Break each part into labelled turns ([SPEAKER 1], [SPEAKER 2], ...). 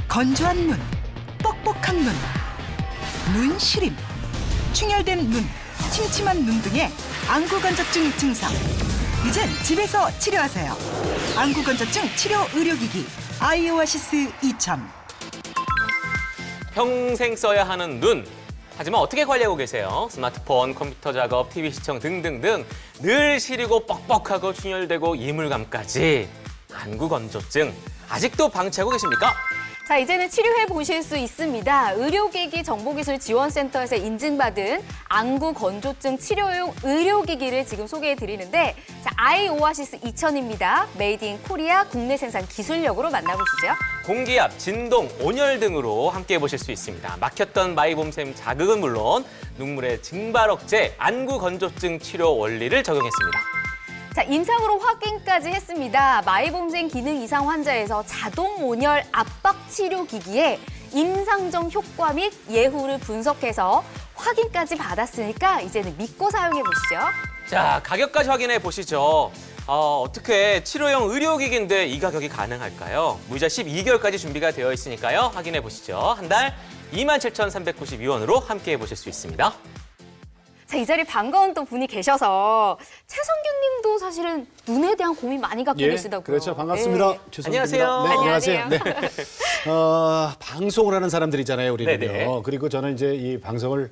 [SPEAKER 1] 건조한 눈, 뻑뻑한 눈, 눈시림, 충혈된 눈, 침침한 눈 등의 안구건조증 증상. 이젠 집에서 치료하세요. 안구건조증 치료 의료기기 아이오아시스 2000.
[SPEAKER 2] 평생 써야 하는 눈. 하지만 어떻게 관리하고 계세요? 스마트폰, 컴퓨터 작업, TV 시청 등등등 늘 시리고 뻑뻑하고 충혈되고 이물감까지 안구 건조증 아직도 방치하고 계십니까?
[SPEAKER 3] 자, 이제는 치료해 보실 수 있습니다. 의료기기 정보기술지원센터에서 인증받은 안구 건조증 치료용 의료기기를 지금 소개해 드리는데, 자, 아이오아시스 2000입니다. 메이드 인 코리아 국내 생산 기술력으로 만나보시죠.
[SPEAKER 2] 공기압, 진동, 온열 등으로 함께 해보실 수 있습니다. 막혔던 마이봄샘 자극은 물론 눈물의 증발 억제, 안구 건조증 치료 원리를 적용했습니다.
[SPEAKER 3] 자, 임상으로 확인까지 했습니다. 마이봄샘 기능 이상 환자에서 자동 온열 압박 치료 기기에 임상적 효과 및 예후를 분석해서 확인까지 받았으니까 이제는 믿고 사용해 보시죠.
[SPEAKER 2] 자, 가격까지 확인해 보시죠. 어떻게 치료용 의료기기인데 이 가격이 가능할까요? 무이자 12개월까지 준비가 되어 있으니까요. 확인해 보시죠. 한 달 27,392원으로 함께 해보실 수 있습니다.
[SPEAKER 3] 자, 이 자리에 반가운 또 분이 계셔서 최성균 님도 사실은 눈에 대한 고민 많이 갖고 계시다고요.
[SPEAKER 4] 그렇죠. 반갑습니다.
[SPEAKER 3] 네.
[SPEAKER 4] 최성규입니다.
[SPEAKER 2] 안녕하세요.
[SPEAKER 4] 네,
[SPEAKER 3] 안녕하세요.
[SPEAKER 4] 네. 방송을 하는 사람들이잖아요, 우리는요.
[SPEAKER 2] 네네.
[SPEAKER 4] 그리고 저는 이제 이 방송을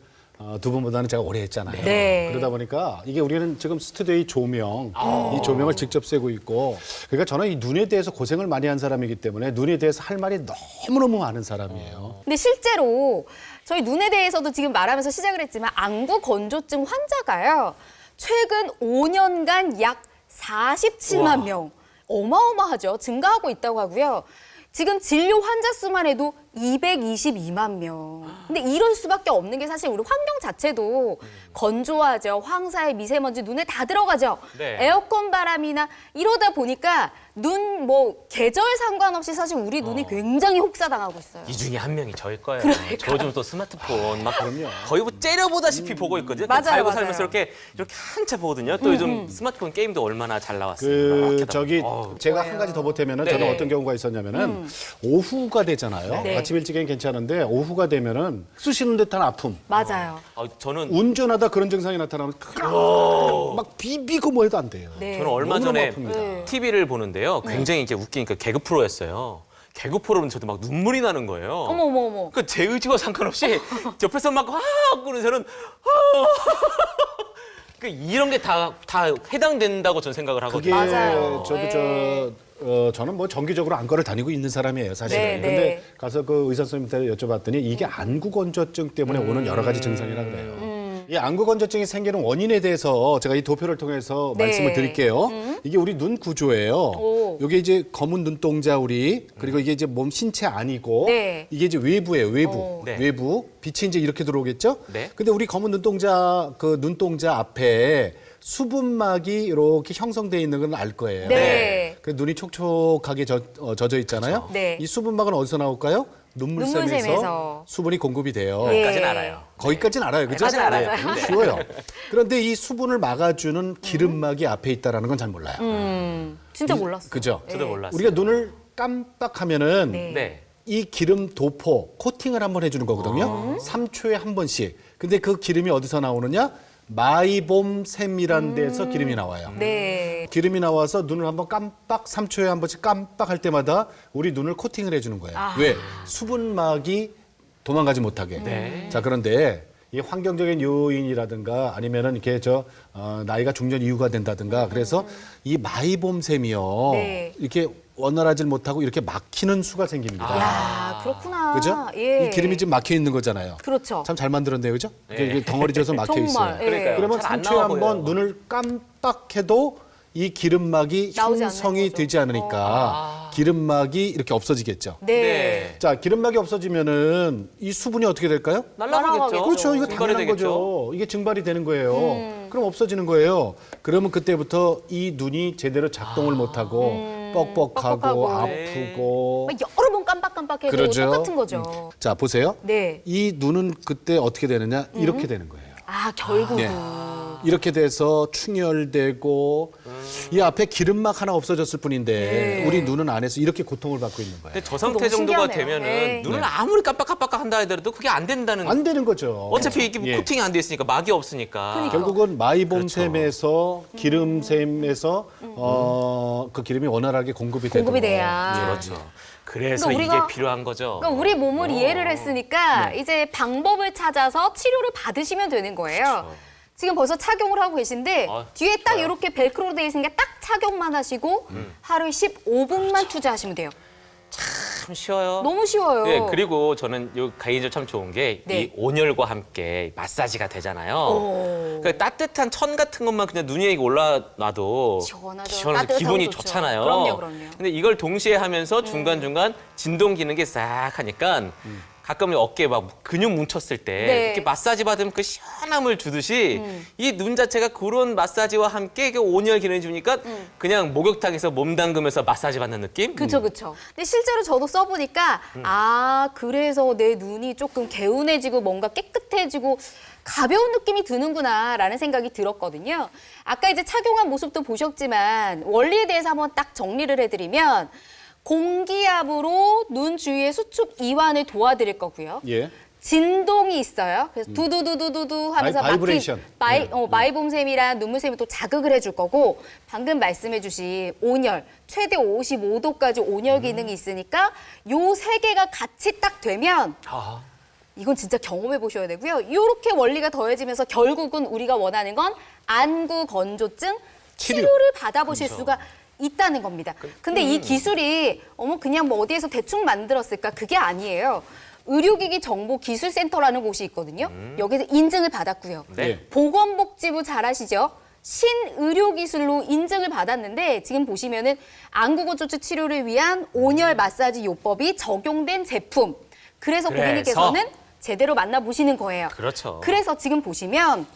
[SPEAKER 4] 두 분보다는 제가 오래 했잖아요.
[SPEAKER 3] 네.
[SPEAKER 4] 그러다 보니까 이게 우리는 지금 스튜디오의 조명, 이 조명을 직접 쐬고 있고, 그러니까 저는 이 눈에 대해서 고생을 많이 한 사람이기 때문에 눈에 대해서 할 말이 너무너무 많은 사람이에요.
[SPEAKER 3] 근데 실제로 저희 눈에 대해서도 지금 말하면서 시작을 했지만 안구 건조증 환자가요. 최근 5년간 약 47만 명. 어마어마하죠. 증가하고 있다고 하고요. 지금 진료 환자 수만 해도 222만 명. 근데 이럴 수밖에 없는 게 사실 우리 환경 자체도 건조하죠. 황사에 미세먼지 눈에 다 들어가죠.
[SPEAKER 2] 네.
[SPEAKER 3] 에어컨 바람이나 이러다 보니까 눈 계절 상관없이 사실 우리 눈이 굉장히 혹사당하고 있어요.
[SPEAKER 2] 이 중에 한 명이 저일 거예요.
[SPEAKER 3] 그러니까요.
[SPEAKER 2] 저 요즘 또 스마트폰 막
[SPEAKER 4] 그럼요.
[SPEAKER 2] 거의 뭐 째려보다시피 보고 있거든요.
[SPEAKER 3] 맞아요,
[SPEAKER 2] 살고
[SPEAKER 3] 맞아요.
[SPEAKER 2] 살면서 이렇게 한참 보거든요. 또 요즘 스마트폰 게임도 얼마나 잘 나왔습니까?
[SPEAKER 4] 제가 한 가지 더 보태면은 저는
[SPEAKER 2] 네네.
[SPEAKER 4] 어떤 경우가 있었냐면은 오후가 되잖아요.
[SPEAKER 3] 네.
[SPEAKER 4] 아침 일찍엔 괜찮은데 오후가 되면은 쑤시는 듯한 아픔.
[SPEAKER 3] 맞아요.
[SPEAKER 2] 저는
[SPEAKER 4] 운전하다 그런 증상이 나타나면 막 비비고 뭐 해도 안 돼요.
[SPEAKER 3] 네.
[SPEAKER 2] 저는 얼마
[SPEAKER 4] 너무너무
[SPEAKER 2] 전에
[SPEAKER 4] 아픕니다.
[SPEAKER 3] 네.
[SPEAKER 2] TV를 보는데요. 굉장히 이제 웃긴 그 개그 프로였어요. 개그 프로는 저도 막 눈물이 나는 거예요.
[SPEAKER 3] 어머.
[SPEAKER 2] 그 제 의지와 상관없이 옆에서 막 그러는 저는 그 이런 게 다 해당된다고 저는 생각을
[SPEAKER 4] 그게
[SPEAKER 2] 하거든요.
[SPEAKER 3] 맞아요.
[SPEAKER 4] 저도
[SPEAKER 3] 네.
[SPEAKER 4] 저는 뭐 정기적으로 안과를 다니고 있는 사람이에요, 사실은.
[SPEAKER 3] 네,
[SPEAKER 4] 근데
[SPEAKER 3] 네.
[SPEAKER 4] 가서 그 의사 선생님한테 여쭤봤더니 이게 안구 건조증 때문에 오는 여러 가지 증상이라 그래요. 이 안구 건조증이 생기는 원인에 대해서 제가 이 도표를 통해서
[SPEAKER 3] 네.
[SPEAKER 4] 말씀을 드릴게요. 이게 우리 눈 구조예요.
[SPEAKER 3] 오.
[SPEAKER 4] 이게 이제 검은 눈동자 그리고 이게 이제 몸 신체 안이고
[SPEAKER 3] 네.
[SPEAKER 4] 이게 이제 외부예요, 외부.
[SPEAKER 3] 오.
[SPEAKER 2] 네.
[SPEAKER 4] 외부. 빛이 이제 이렇게 들어오겠죠?
[SPEAKER 2] 네.
[SPEAKER 4] 근데 우리 검은 눈동자 눈동자 앞에 수분막이 이렇게 형성되어 있는 건 알 거예요.
[SPEAKER 3] 네.
[SPEAKER 4] 그 눈이 촉촉하게 젖어 있잖아요.
[SPEAKER 3] 네.
[SPEAKER 4] 이 수분막은 어디서 나올까요? 눈물샘에서
[SPEAKER 3] 눈물샘에서.
[SPEAKER 4] 수분이 공급이 돼요.
[SPEAKER 3] 예.
[SPEAKER 2] 까지는 알아요.
[SPEAKER 4] 거기까지는 알아요, 그죠?
[SPEAKER 3] 맞아요, 맞아요.
[SPEAKER 4] 네, 쉬워요. 그런데 이 수분을 막아주는 기름막이 앞에 있다라는 건 잘 몰라요.
[SPEAKER 3] 진짜 몰랐어요.
[SPEAKER 4] 그죠?
[SPEAKER 2] 저도 몰랐어요.
[SPEAKER 4] 우리가 눈을 깜빡하면은
[SPEAKER 3] 네.
[SPEAKER 2] 네.
[SPEAKER 4] 이 기름 도포, 코팅을 한번 해주는 거거든요. 3초에 한 번씩. 근데 그 기름이 어디서 나오느냐? 마이봄샘이라는 데서 기름이 나와요.
[SPEAKER 3] 네.
[SPEAKER 4] 기름이 나와서 눈을 한번 3초에 한 번씩 깜빡할 때마다 우리 눈을 코팅을 해주는 거예요. 왜? 수분막이 도망가지 못하게.
[SPEAKER 2] 네.
[SPEAKER 4] 자, 그런데 이 환경적인 요인이라든가 아니면은 이렇게 나이가 중년 이유가 된다든가 그래서 이 마이봄샘이요.
[SPEAKER 3] 네.
[SPEAKER 4] 이렇게 원활하지 못하고 이렇게 막히는 수가 생깁니다.
[SPEAKER 3] 야, 그렇구나.
[SPEAKER 4] 그죠?
[SPEAKER 3] 예.
[SPEAKER 4] 이 기름이 지금 막혀 있는 거잖아요.
[SPEAKER 3] 그렇죠.
[SPEAKER 4] 참 잘 만들었네요, 그죠? 이게 덩어리 져서 막혀
[SPEAKER 3] 정말,
[SPEAKER 4] 있어요.
[SPEAKER 3] 예.
[SPEAKER 2] 그러니까요.
[SPEAKER 4] 그러면
[SPEAKER 2] 잘안
[SPEAKER 4] 3초에
[SPEAKER 2] 나와
[SPEAKER 4] 한 번
[SPEAKER 2] 보여요.
[SPEAKER 4] 눈을 깜빡해도 이 기름막이
[SPEAKER 3] 나오지 않는
[SPEAKER 4] 형성이
[SPEAKER 3] 거죠.
[SPEAKER 4] 되지 않으니까 기름막이 이렇게 없어지겠죠.
[SPEAKER 3] 네.
[SPEAKER 4] 자, 기름막이 없어지면은 이 수분이 어떻게 될까요?
[SPEAKER 2] 날라가겠죠.
[SPEAKER 4] 그렇죠. 이거
[SPEAKER 2] 증발이
[SPEAKER 4] 당연한
[SPEAKER 2] 되겠죠.
[SPEAKER 4] 거죠. 이게 증발이 되는 거예요. 그럼 없어지는 거예요. 그러면 그때부터 이 눈이 제대로 작동을 못하고 뻑뻑하고
[SPEAKER 3] 뻑뻑하고.
[SPEAKER 4] 아프고.
[SPEAKER 3] 막 여러 번 깜빡깜빡해도
[SPEAKER 4] 그러죠.
[SPEAKER 3] 똑같은 거죠.
[SPEAKER 4] 자, 보세요.
[SPEAKER 3] 네.
[SPEAKER 4] 이 눈은 그때 어떻게 되느냐? 이렇게 되는 거예요.
[SPEAKER 3] 아, 결국은.
[SPEAKER 4] 네. 이렇게 돼서 충혈되고 이 앞에 기름막 하나 없어졌을 뿐인데 우리 눈은 안에서 이렇게 고통을 받고 있는 거예요.
[SPEAKER 2] 근데 저 상태
[SPEAKER 3] 너무
[SPEAKER 2] 정도가
[SPEAKER 3] 신기하네요.
[SPEAKER 2] 되면은
[SPEAKER 3] 네.
[SPEAKER 2] 눈을 아무리 깜빡깜빡 한다 하더라도 그게 안 된다는.
[SPEAKER 4] 안 되는 거죠.
[SPEAKER 2] 어차피 이게
[SPEAKER 4] 예.
[SPEAKER 2] 코팅이 안 돼 있으니까 막이 없으니까.
[SPEAKER 4] 결국은 마이봄샘에서 기름샘에서 그 기름이 원활하게 공급이 되도록.
[SPEAKER 3] 공급이 돼야.
[SPEAKER 2] 그렇죠. 그래서
[SPEAKER 3] 그러니까
[SPEAKER 2] 이게
[SPEAKER 3] 우리가-
[SPEAKER 2] 필요한 거죠.
[SPEAKER 3] 그러니까 우리 몸을 이해를 했으니까 이제 방법을 찾아서 치료를 받으시면 되는 거예요. 지금 벌써 착용을 하고 계신데
[SPEAKER 2] 아,
[SPEAKER 3] 뒤에 딱
[SPEAKER 2] 좋아요.
[SPEAKER 3] 이렇게 벨크로 돼 있으니까 딱 착용만 하시고 하루에 15분만 투자하시면 돼요.
[SPEAKER 2] 참 쉬워요.
[SPEAKER 3] 너무 쉬워요.
[SPEAKER 2] 네, 그리고 저는 요 가이저 참 좋은 게 이
[SPEAKER 3] 네.
[SPEAKER 2] 온열과 함께 마사지가 되잖아요.
[SPEAKER 3] 오.
[SPEAKER 2] 그 따뜻한 천 같은 것만 그냥 눈 위에 올라놔도
[SPEAKER 3] 시원하죠.
[SPEAKER 2] 시원해서
[SPEAKER 3] 따뜻하고
[SPEAKER 2] 기분이
[SPEAKER 3] 좋죠.
[SPEAKER 2] 좋잖아요.
[SPEAKER 3] 그럼요, 그럼요.
[SPEAKER 2] 근데 이걸 동시에 하면서 중간중간 진동 기능이 싹 하니까 가끔 어깨에 막 근육 뭉쳤을 때
[SPEAKER 3] 네.
[SPEAKER 2] 이렇게 마사지 받으면 그 시원함을 주듯이 이 눈 자체가 그런 마사지와 함께 그 온열 기능을 주니까 그냥 목욕탕에서 몸 담그면서 마사지 받는 느낌?
[SPEAKER 3] 그쵸, 그쵸. 근데 실제로 저도 써보니까, 아, 그래서 내 눈이 조금 개운해지고 뭔가 깨끗해지고 가벼운 느낌이 드는구나, 라는 생각이 들었거든요. 아까 이제 착용한 모습도 보셨지만, 원리에 대해서 한번 딱 정리를 해드리면, 공기압으로 눈 주위의 수축 이완을 도와드릴 거고요.
[SPEAKER 4] 예.
[SPEAKER 3] 진동이 있어요. 그래서 두두두두두두 하면서
[SPEAKER 4] 바이브레이션.
[SPEAKER 3] 마이봄샘이랑 눈물샘이 또 자극을 해줄 거고 방금 말씀해주신 온열, 최대 55도까지 온열 기능이 있으니까 요 세 개가 같이 딱 되면
[SPEAKER 2] 아,
[SPEAKER 3] 이건 진짜 경험해 보셔야 되고요. 이렇게 원리가 더해지면서 결국은 우리가 원하는 건 안구 건조증 치료를 받아보실 수가 있다는 겁니다. 근데 이 기술이 그냥 뭐 어디에서 대충 만들었을까? 그게 아니에요. 의료기기 정보기술센터라는 곳이 있거든요. 여기서 인증을 받았고요.
[SPEAKER 2] 네.
[SPEAKER 3] 보건복지부 잘 아시죠? 신의료기술로 인증을 받았는데 지금 보시면은 안구건조증 치료를 위한 온열 마사지 요법이 적용된 제품. 그래서 고객님께서는 제대로 만나보시는 거예요.
[SPEAKER 2] 그렇죠.
[SPEAKER 3] 그래서 지금 보시면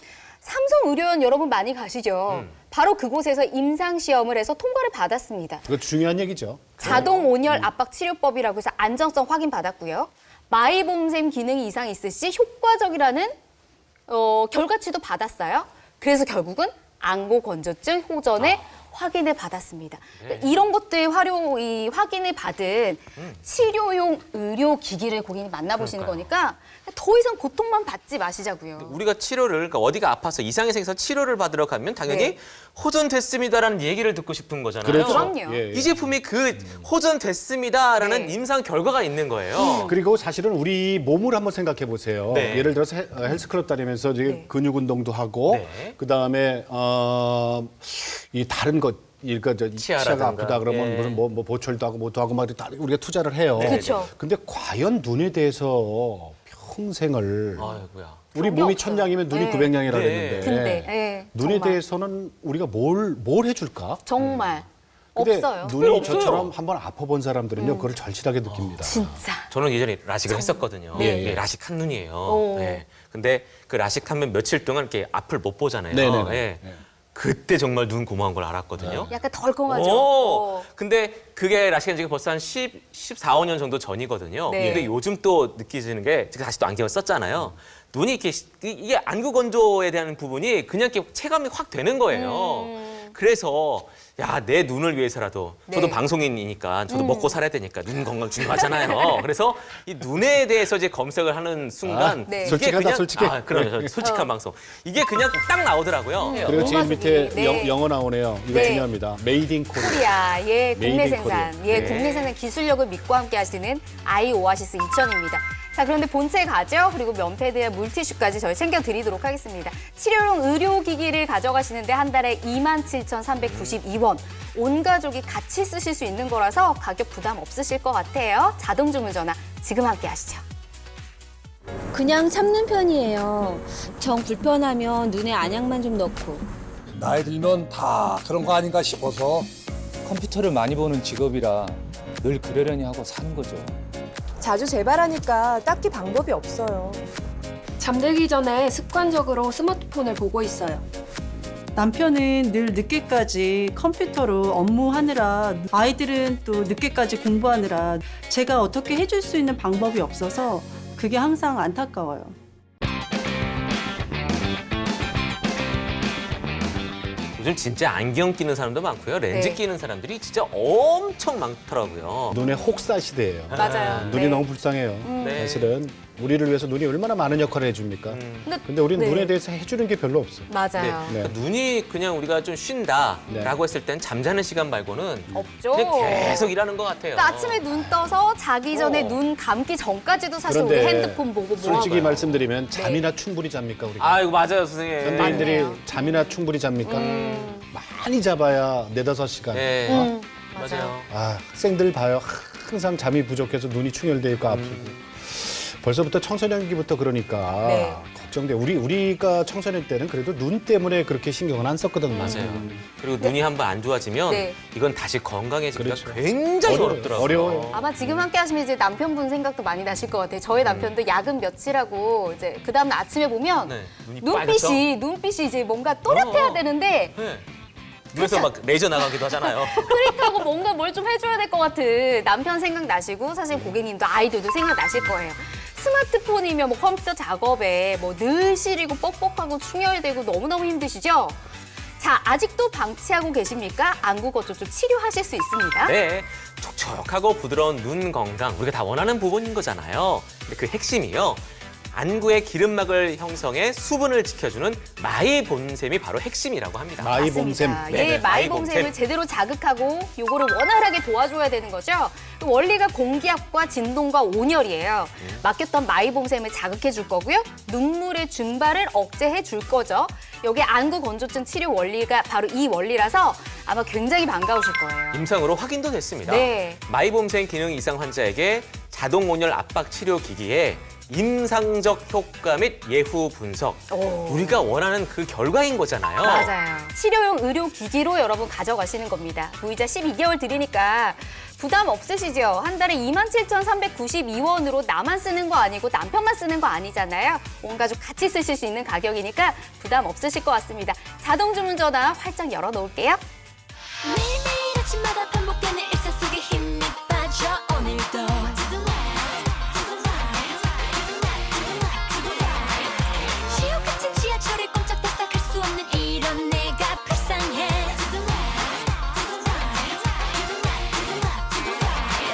[SPEAKER 3] 삼성의료원 여러분 많이 가시죠? 바로 그곳에서 임상시험을 해서 통과를 받았습니다.
[SPEAKER 4] 그거 중요한 얘기죠.
[SPEAKER 3] 자동 온열 압박 치료법이라고 해서 안정성 확인 받았고요. 마이봄샘 기능이 이상 있을 시 효과적이라는 결과치도 받았어요. 그래서 결국은 안구 건조증 호전에 확인을 받았습니다. 그러니까 이런 것들 확인을 받은 치료용 의료기기를 고객님 만나보시는 거니까 더 이상 고통만 받지 마시자고요.
[SPEAKER 2] 우리가 치료를 그러니까 어디가 아파서 이상이 생겨서 치료를 받으러 가면 당연히
[SPEAKER 3] 네.
[SPEAKER 2] 호전됐습니다라는 얘기를 듣고 싶은 거잖아요.
[SPEAKER 4] 그렇죠.
[SPEAKER 3] 그럼요.
[SPEAKER 4] 예, 예.
[SPEAKER 2] 이 제품이 그 호전됐습니다라는
[SPEAKER 3] 네.
[SPEAKER 2] 임상 결과가 있는 거예요.
[SPEAKER 4] 그리고 사실은 우리 몸을 한번 생각해 보세요.
[SPEAKER 2] 네.
[SPEAKER 4] 예를 들어서 헬스클럽 다니면서 지금
[SPEAKER 3] 네.
[SPEAKER 4] 근육 운동도 하고
[SPEAKER 2] 네.
[SPEAKER 4] 그다음에 이 다른 것 그러니까 치아가
[SPEAKER 2] 치아라든가.
[SPEAKER 4] 아프다 그러면
[SPEAKER 2] 예.
[SPEAKER 4] 무슨 뭐 보철도 하고 뭐도 하고 막 우리가 투자를 해요.
[SPEAKER 3] 그렇죠.
[SPEAKER 4] 근데 과연 눈에 대해서 평생을
[SPEAKER 2] 아이고야.
[SPEAKER 4] 우리
[SPEAKER 3] 그런 게
[SPEAKER 4] 몸이
[SPEAKER 3] 없어요.
[SPEAKER 4] 1000냥이면 눈이
[SPEAKER 3] 네.
[SPEAKER 4] 900냥이라
[SPEAKER 2] 네.
[SPEAKER 4] 그랬는데
[SPEAKER 3] 근데
[SPEAKER 4] 눈에
[SPEAKER 3] 정말,
[SPEAKER 4] 대해서는 우리가 뭘 해줄까?
[SPEAKER 3] 정말
[SPEAKER 4] 근데
[SPEAKER 3] 없어요.
[SPEAKER 4] 눈이
[SPEAKER 2] 없어요.
[SPEAKER 4] 저처럼 한번 아파본 사람들은요 그걸 절실하게 느낍니다.
[SPEAKER 3] 진짜.
[SPEAKER 2] 저는 예전에 라식을 했었거든요.
[SPEAKER 4] 네.
[SPEAKER 2] 예, 라식 한 눈이에요.
[SPEAKER 3] 오.
[SPEAKER 2] 네. 근데 그 라식 하면 며칠 동안 이렇게 앞을 못 보잖아요.
[SPEAKER 4] 네네네.
[SPEAKER 2] 예.
[SPEAKER 4] 네.
[SPEAKER 2] 그때 정말 눈 고마운 걸 알았거든요.
[SPEAKER 3] 약간 덜컹하죠.
[SPEAKER 2] 오! 근데 그게 라식한 지가 벌써 한 14, 15년 정도 전이거든요.
[SPEAKER 3] 네.
[SPEAKER 2] 근데 요즘 또 느껴지는 게 제가 다시 또 안경을 썼잖아요. 눈이 이렇게 이게 안구 건조에 대한 부분이 그냥 이렇게 체감이 확 되는 거예요. 그래서 야, 내 눈을 위해서라도 저도
[SPEAKER 3] 네.
[SPEAKER 2] 방송인이니까 저도 먹고 살아야 되니까 눈 건강 중요하잖아요. 그래서 이 눈에 대해서 이제 검색을 하는 순간
[SPEAKER 3] 네.
[SPEAKER 2] 이게
[SPEAKER 4] 솔직하다,
[SPEAKER 2] 그냥
[SPEAKER 4] 솔직해.
[SPEAKER 2] 그럼요. 솔직한 방송. 이게 그냥 딱 나오더라고요.
[SPEAKER 4] 그리고 제일
[SPEAKER 3] 몸
[SPEAKER 4] 밑에
[SPEAKER 3] 마사지. 네.
[SPEAKER 4] 영어 나오네요. 이거
[SPEAKER 3] 네.
[SPEAKER 4] 중요합니다. 메이드 인 코리아.
[SPEAKER 3] 코리아, 예, 국내
[SPEAKER 4] 메이드 인
[SPEAKER 3] 생산,
[SPEAKER 4] 코리아.
[SPEAKER 3] 예,
[SPEAKER 2] 네.
[SPEAKER 3] 국내 생산 기술력을 믿고 함께 하시는 아이 오아시스 인천입니다. 자, 그런데 본체 가죠? 그리고 면패드와 물티슈까지 저희 챙겨드리도록 하겠습니다. 치료용 의료기기를 가져가시는데 한 달에 27,392원. 온 가족이 같이 쓰실 수 있는 거라서 가격 부담 없으실 것 같아요. 자동 주문 전화 지금 함께 하시죠.
[SPEAKER 5] 그냥 참는 편이에요. 정 불편하면 눈에 안약만 좀 넣고.
[SPEAKER 6] 나이 들면 다 그런 거 아닌가 싶어서
[SPEAKER 7] 컴퓨터를 많이 보는 직업이라 늘 그러려니 하고 사는 거죠.
[SPEAKER 8] 자주 재발하니까 딱히 방법이 없어요.
[SPEAKER 9] 잠들기 전에 습관적으로 스마트폰을 보고 있어요.
[SPEAKER 10] 남편은 늘 늦게까지 컴퓨터로 업무하느라 아이들은 또 늦게까지 공부하느라 제가 어떻게 해줄 수 있는 방법이 없어서 그게 항상 안타까워요.
[SPEAKER 2] 요즘 진짜 안경 끼는 사람도 많고요. 렌즈
[SPEAKER 3] 네.
[SPEAKER 2] 끼는 사람들이 진짜 엄청 많더라고요.
[SPEAKER 4] 눈의 혹사 시대예요.
[SPEAKER 3] 맞아요.
[SPEAKER 4] 눈이
[SPEAKER 3] 네.
[SPEAKER 4] 너무 불쌍해요.
[SPEAKER 2] 네.
[SPEAKER 4] 사실은 우리를 위해서 눈이 얼마나 많은 역할을 해줍니까? 근데 우리는
[SPEAKER 3] 네.
[SPEAKER 4] 눈에 대해서 해주는 게 별로 없어.
[SPEAKER 3] 맞아요.
[SPEAKER 4] 네.
[SPEAKER 2] 그러니까 눈이 그냥 우리가 좀 쉰다라고 했을 땐 잠자는 시간 말고는
[SPEAKER 3] 없죠.
[SPEAKER 2] 그냥 계속 일하는 것 같아요.
[SPEAKER 3] 그러니까 아침에 눈 떠서 자기 전에
[SPEAKER 2] 어.
[SPEAKER 3] 눈 감기 전까지도 사실 우리
[SPEAKER 4] 그런데
[SPEAKER 3] 핸드폰 보고 뭐
[SPEAKER 4] 솔직히
[SPEAKER 3] 하고요.
[SPEAKER 4] 말씀드리면 잠이나 충분히 잡니까 우리가?
[SPEAKER 2] 아이고 맞아요, 선생님.
[SPEAKER 4] 현대인들이
[SPEAKER 3] 맞네요.
[SPEAKER 4] 잠이나 충분히 잡니까? 많이 잡아야 4-5시간.
[SPEAKER 2] 네. 맞아요.
[SPEAKER 4] 아, 학생들 봐요. 항상 잠이 부족해서 눈이 충혈돼 있고 아프고. 벌써부터 청소년기부터 그러니까
[SPEAKER 3] 네.
[SPEAKER 4] 걱정돼. 우리가 청소년 때는 그래도 눈 때문에 그렇게 신경을 안 썼거든요.
[SPEAKER 2] 맞아요. 그리고 눈이 한번 안 좋아지면
[SPEAKER 3] 네.
[SPEAKER 2] 이건 다시 건강해지기가
[SPEAKER 4] 그렇죠.
[SPEAKER 2] 굉장히 어렵더라고요.
[SPEAKER 4] 어려워요.
[SPEAKER 3] 아마 지금 함께 하시면 이제 남편분 생각도 많이 나실 것 같아요. 저희 남편도 야근 며칠하고 이제 그 다음날 아침에 보면
[SPEAKER 2] 네, 눈이
[SPEAKER 3] 눈빛이 이제 뭔가 또렷해야 되는데
[SPEAKER 2] 네. 눈에서 막 레이저 나가기도 하잖아요.
[SPEAKER 3] 그러니까 뭔가 뭘 좀 해줘야 될 것 같은 남편 생각나시고 사실 고객님도 아이들도 생각나실 거예요. 스마트폰이며 뭐 컴퓨터 작업에 뭐 늘 시리고 뻑뻑하고 충혈되고 너무너무 힘드시죠? 자, 아직도 방치하고 계십니까? 안구건조증 치료하실 수 있습니다.
[SPEAKER 2] 네, 촉촉하고 부드러운 눈 건강 우리가 다 원하는 부분인 거잖아요. 근데 그 핵심이요. 안구의 기름막을 형성해 수분을 지켜주는 마이봄샘이 바로 핵심이라고 합니다.
[SPEAKER 4] 마이봄샘.
[SPEAKER 3] 맞습니다.
[SPEAKER 2] 네네,
[SPEAKER 3] 예, 마이봄샘을
[SPEAKER 2] 마이봄샘.
[SPEAKER 3] 제대로 자극하고 요거를 원활하게 도와줘야 되는 거죠. 그 원리가 공기압과 진동과 온열이에요. 막혔던 마이봄샘을 자극해 줄 거고요. 눈물의 증발을 억제해 줄 거죠. 여기 안구 건조증 치료 원리가 바로 이 원리라서 아마 굉장히 반가우실 거예요.
[SPEAKER 2] 임상으로 확인도 됐습니다.
[SPEAKER 3] 네.
[SPEAKER 2] 마이봄샘 기능 이상 환자에게 자동 온열 압박 치료 기기에 임상적 효과 및 예후 분석.
[SPEAKER 3] 오.
[SPEAKER 2] 우리가 원하는 그 결과인 거잖아요.
[SPEAKER 3] 맞아요. 치료용 의료기기로 여러분 가져가시는 겁니다. 무이자 12개월 드리니까 부담 없으시죠? 한 달에 27,392원으로 나만 쓰는 거 아니고 남편만 쓰는 거 아니잖아요. 온 가족 같이 쓰실 수 있는 가격이니까 부담 없으실 것 같습니다. 자동 주문 전화 활짝 열어놓을게요.
[SPEAKER 11] 매일매일 아침마다 반복되는 일상 속에 힘이 빠져 오늘도 지옥 같은 지하철에 꼼짝달싹 할 수 없는 이런 내가 불쌍해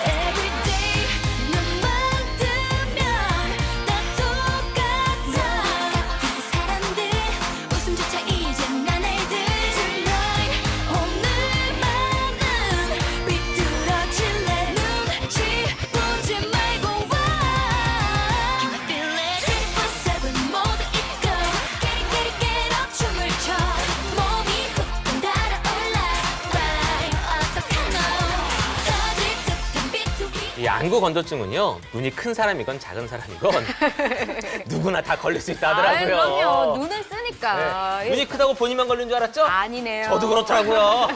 [SPEAKER 11] Everyday 눈만 뜨면 다 똑같아 같은 사람들 웃음조차 이젠 안 알들 Tonight 오늘만은 비뚤어질래 눈치 보지 말고 와 Can you feel it? 24/7 모두 입고 Get it get up 춤을 춰 몸이 훅 달아올라 Right 어떡하노 터질 듯한 비투비
[SPEAKER 2] 이 안구 건조증은요. 눈이 큰 사람이건 작은 사람이건 누구나 다 걸릴 수 있다 하더라고요.
[SPEAKER 3] 그럼요. 눈을 쓰니까.
[SPEAKER 2] 네. 눈이 크다고 본인만 걸린 줄 알았죠?
[SPEAKER 3] 아니네요.
[SPEAKER 2] 저도 그렇더라고요.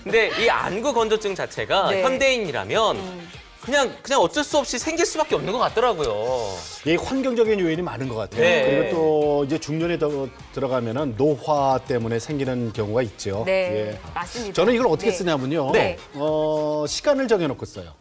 [SPEAKER 2] 근데 이 안구 건조증 자체가
[SPEAKER 3] 네.
[SPEAKER 2] 현대인이라면 그냥 어쩔 수 없이 생길 수밖에 없는 것 같더라고요.
[SPEAKER 4] 이 환경적인 요인이 많은 것 같아요.
[SPEAKER 2] 네.
[SPEAKER 4] 그리고 또 이제 중년에 들어가면은 노화 때문에 생기는 경우가 있죠.
[SPEAKER 3] 네,
[SPEAKER 4] 예.
[SPEAKER 3] 맞습니다.
[SPEAKER 4] 저는 이걸 어떻게
[SPEAKER 3] 네.
[SPEAKER 4] 쓰냐면요.
[SPEAKER 2] 네.
[SPEAKER 4] 시간을 정해놓고 써요.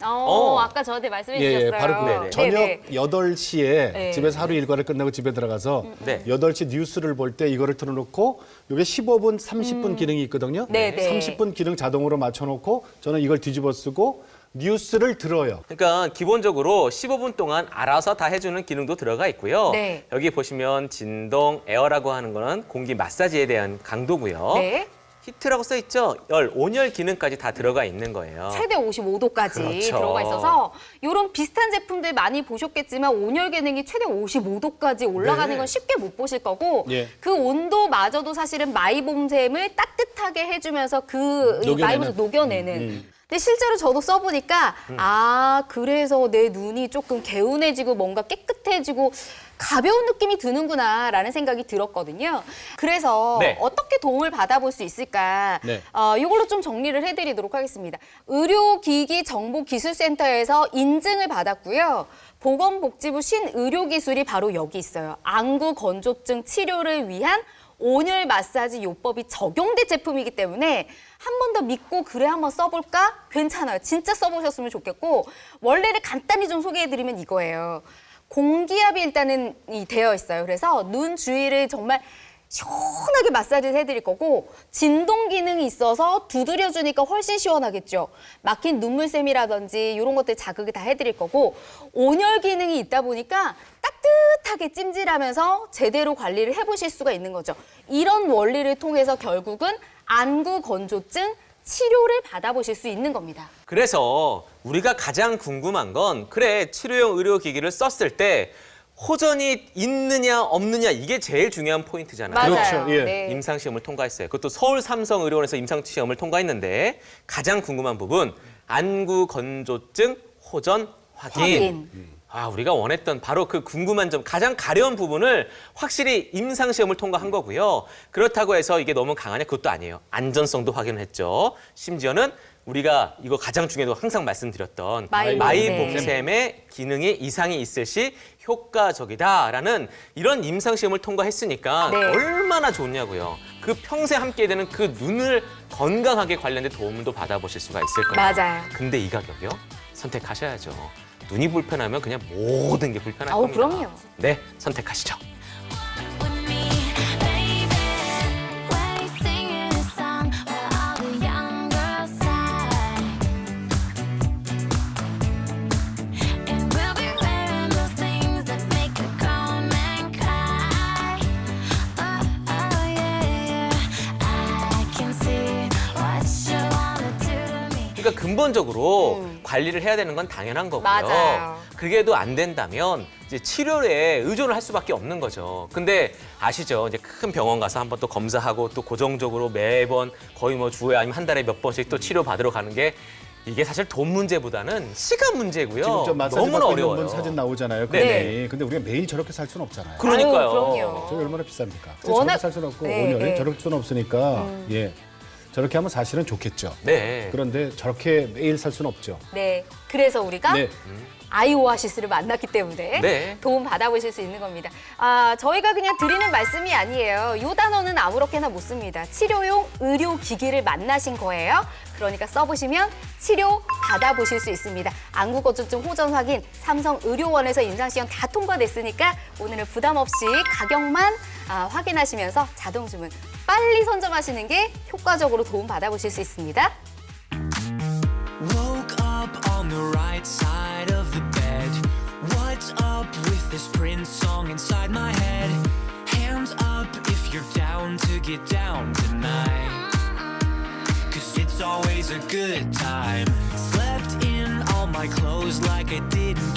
[SPEAKER 3] 아까 저한테 말씀해
[SPEAKER 4] 예,
[SPEAKER 3] 주셨어요.
[SPEAKER 4] 바로 그거예요.
[SPEAKER 2] 네네.
[SPEAKER 4] 저녁
[SPEAKER 3] 네네.
[SPEAKER 4] 8시에
[SPEAKER 3] 네.
[SPEAKER 4] 집에서 하루 일과를 끝나고 집에 들어가서
[SPEAKER 2] 네.
[SPEAKER 4] 8시 뉴스를 볼 때 이거를 틀어놓고 이게 15분, 30분 기능이 있거든요.
[SPEAKER 3] 네네.
[SPEAKER 4] 30분 기능 자동으로 맞춰놓고 저는 이걸 뒤집어 쓰고 뉴스를 들어요.
[SPEAKER 2] 그러니까 기본적으로 15분 동안 알아서 다 해주는 기능도 들어가 있고요.
[SPEAKER 3] 네.
[SPEAKER 2] 여기 보시면 진동, 에어라고 하는 거는 공기 마사지에 대한 강도고요.
[SPEAKER 3] 네.
[SPEAKER 2] 히트라고 써 있죠? 열, 온열 기능까지 다 들어가 있는 거예요.
[SPEAKER 3] 최대 55도까지
[SPEAKER 2] 그렇죠.
[SPEAKER 3] 들어가 있어서 이런 비슷한 제품들 많이 보셨겠지만 온열 기능이 최대 55도까지 올라가는
[SPEAKER 2] 네.
[SPEAKER 3] 건 쉽게 못 보실 거고
[SPEAKER 4] 예.
[SPEAKER 3] 그 온도마저도 사실은 마이봄샘을 따뜻하게 해주면서 그
[SPEAKER 4] 녹여내는.
[SPEAKER 3] 마이봄샘 녹여내는. 근데 실제로 저도 써보니까 그래서 내 눈이 조금 개운해지고 뭔가 깨끗해지고 가벼운 느낌이 드는구나라는 생각이 들었거든요. 그래서
[SPEAKER 2] 네.
[SPEAKER 3] 어떻게 도움을 받아볼 수 있을까?
[SPEAKER 4] 네.
[SPEAKER 3] 이걸로 좀 정리를 해드리도록 하겠습니다. 의료기기정보기술센터에서 인증을 받았고요. 보건복지부 신의료기술이 바로 여기 있어요. 안구 건조증 치료를 위한 온열 마사지 요법이 적용된 제품이기 때문에 한 번 더 믿고 그래 한번 써볼까? 괜찮아요. 진짜 써보셨으면 좋겠고 원래를 간단히 좀 소개해드리면 이거예요. 공기압이 일단은 되어 있어요. 그래서 눈 주위를 정말 시원하게 마사지를 해드릴 거고 진동 기능이 있어서 두드려주니까 훨씬 시원하겠죠. 막힌 눈물샘이라든지 이런 것들 자극을 다 해드릴 거고 온열 기능이 있다 보니까 따뜻하게 찜질하면서 제대로 관리를 해보실 수가 있는 거죠. 이런 원리를 통해서 결국은 안구 건조증 치료를 받아보실 수 있는 겁니다.
[SPEAKER 2] 그래서 우리가 가장 궁금한 건 그래 치료용 의료기기를 썼을 때 호전이 있느냐 없느냐 이게 제일 중요한 포인트잖아요.
[SPEAKER 3] 맞아요.
[SPEAKER 4] 그렇죠. 예.
[SPEAKER 3] 네.
[SPEAKER 2] 임상시험을 통과했어요. 그것도 서울 삼성의료원에서 임상시험을 통과했는데 가장 궁금한 부분 안구 건조증 호전 확인. 아, 우리가 원했던 바로 그 궁금한 점, 가장 가려운 부분을 확실히 임상시험을 통과한 거고요. 그렇다고 해서 이게 너무 강하냐? 그것도 아니에요. 안전성도 확인을 했죠. 심지어는 우리가 이거 가장 중요해도 항상 말씀드렸던 마이복샘의 기능에 이상이 있을 시 효과적이다라는 이런 임상시험을 통과했으니까
[SPEAKER 3] 네.
[SPEAKER 2] 얼마나 좋냐고요. 그 평생 함께 되는 그 눈을 건강하게 관련된 도움도 받아보실 수가 있을 거예요.
[SPEAKER 3] 맞아요.
[SPEAKER 2] 근데 이 가격이요? 선택하셔야죠. 눈이 불편하면 그냥 모든 게 불편할
[SPEAKER 3] 아우,
[SPEAKER 2] 겁니다.
[SPEAKER 3] 그럼요.
[SPEAKER 2] 네, 선택하시죠.
[SPEAKER 11] with me, baby. Why you singing a song where all the young girls sigh? And we'll be wearing those things that make a grown man cry. Oh yeah, I can see what you wanna do to me.
[SPEAKER 2] 그러니까 근본적으로 관리를 해야 되는 건 당연한 거고요.
[SPEAKER 3] 맞아요.
[SPEAKER 2] 그게도 안 된다면 이제 치료에 의존을 할 수밖에 없는 거죠. 근데 아시죠? 이제 큰 병원 가서 한번 또 검사하고 또 고정적으로 매번 거의 뭐 주에 아니면 한 달에 몇 번씩 또 치료 받으러 가는 게 이게 사실 돈 문제보다는 시간 문제고요.
[SPEAKER 4] 지금 저 마사지
[SPEAKER 2] 너무나
[SPEAKER 4] 받고 있는
[SPEAKER 2] 어려워요.
[SPEAKER 4] 분 사진 나오잖아요.
[SPEAKER 2] 네.
[SPEAKER 4] 네. 근데 우리가 매일 저렇게 살 수는 없잖아요.
[SPEAKER 2] 그러니까요.
[SPEAKER 3] 아유, 그럼요.
[SPEAKER 4] 저게 얼마나 비쌉니까?
[SPEAKER 3] 워낙-
[SPEAKER 4] 저렇게 살 수는 없고
[SPEAKER 3] 네,
[SPEAKER 4] 온열
[SPEAKER 3] 네.
[SPEAKER 4] 저럴 수는 없으니까 예. 저렇게 하면 사실은 좋겠죠.
[SPEAKER 2] 네.
[SPEAKER 4] 그런데 저렇게 매일 살 수는 없죠.
[SPEAKER 3] 네, 그래서 우리가
[SPEAKER 4] 네.
[SPEAKER 3] 아이오아시스를 만났기 때문에
[SPEAKER 2] 네.
[SPEAKER 3] 도움 받아보실 수 있는 겁니다. 아, 저희가 그냥 드리는 말씀이 아니에요. 이 단어는 아무렇게나 못 씁니다. 치료용 의료기기를 만나신 거예요. 그러니까 써보시면 치료 받아보실 수 있습니다. 안구건조증 호전 확인, 삼성의료원에서 임상시험 다 통과됐으니까 오늘은 부담 없이 가격만 확인하시면서 자동 주문 빨리 선점하시는 게 효과적으로 도움 받아보실 수 있습니다.
[SPEAKER 12] Woke up on the right side of the bed. What's up with this Prince song inside my head? Hands up if you're down to get down tonight. 'Cause it's always a good time. Slept in all my clothes like I didn't